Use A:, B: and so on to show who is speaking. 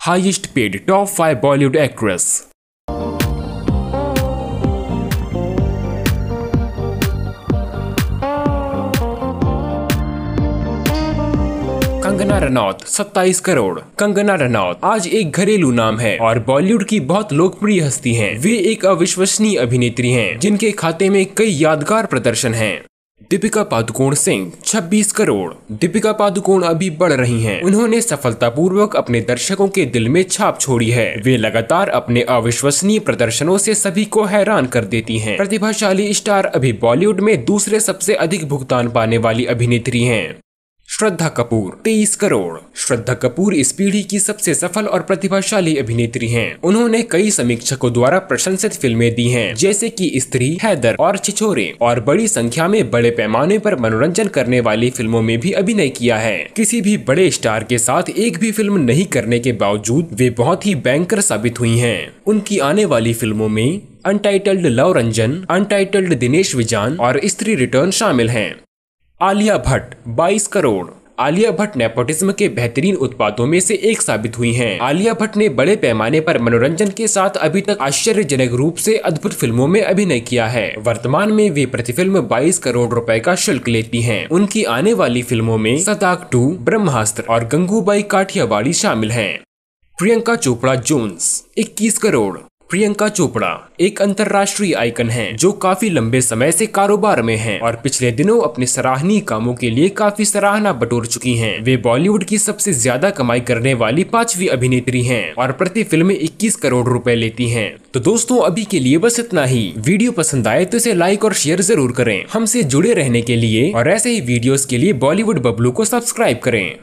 A: Highest paid top 5 Bollywood actress. Kangana Ranaut 27 crore. Kangana Ranaut आज एक घरेलू नाम है और बॉलीवुड की बहुत लोकप्रिय हस्ती हैं। वे एक अविश्वसनीय अभिनेत्री हैं जिनके खाते में कई यादगार प्रदर्शन हैं। दीपिका पादुकोण सिंह 26 करोड़। दीपिका पादुकोण अभी बढ़ रही हैं। उन्होंने सफलतापूर्वक अपने दर्शकों के दिल में छाप छोड़ी है। वे लगातार अपने अविश्वसनीय प्रदर्शनों से सभी को हैरान कर देती हैं। प्रतिभाशाली स्टार अभी बॉलीवुड में दूसरे सबसे अधिक भुगतान पाने वाली अभिनेत्री हैं। श्रद्धा कपूर 23 करोड़। श्रद्धा कपूर इस पीढ़ी की सबसे सफल और प्रतिभाशाली अभिनेत्री हैं। उन्होंने कई समीक्षकों द्वारा प्रशंसित फिल्में दी हैं, जैसे कि स्त्री, हैदर और छिछोरे, और बड़ी संख्या में बड़े पैमाने पर मनोरंजन करने वाली फिल्मों में भी अभिनय किया है। किसी भी बड़े स्टार के साथ एक भी फिल्म नहीं करने के बावजूद वे बहुत ही बैंकर साबित हुई हैं। उनकी आने वाली फिल्मों में untitled love Ranjan, untitled Dinesh विजान और स्त्री रिटर्न शामिल हैं। आलिया भट्ट 22 करोड़। आलिया भट्ट नेपोटिज्म के बेहतरीन उत्पादों में से एक साबित हुई हैं। आलिया भट्ट ने बड़े पैमाने पर मनोरंजन के साथ अभी तक आश्चर्यजनक रूप से अद्भुत फिल्मों में अभिनय किया है। वर्तमान में वे प्रति फिल्म 22 करोड़ रुपए का शुल्क लेती हैं। उनकी आने वाली फिल्मों में सदाक 2, ब्रह्मास्त्र और गंगूबाई काठियावाड़ी शामिल हैं। प्रियंका चोपड़ा जोन्स 21 करोड़। प्रियंका चोपड़ा एक अंतर्राष्ट्रीय आइकन हैं जो काफी लंबे समय से कारोबार में हैं और पिछले दिनों अपने सराहनीय कामों के लिए काफी सराहना बटोर चुकी हैं। वे बॉलीवुड की सबसे ज्यादा कमाई करने वाली 5वीं अभिनेत्री हैं और प्रति फिल्म 21 करोड़ रुपए लेती हैं। तो दोस्तों अभी के लिए बस इतना ही। वीडियो पसंद आए तो इसे लाइक और शेयर जरूर करें। हमसे जुड़े रहने के लिए और ऐसे ही वीडियोस के लिए बॉलीवुड बबलू को सब्सक्राइब करें।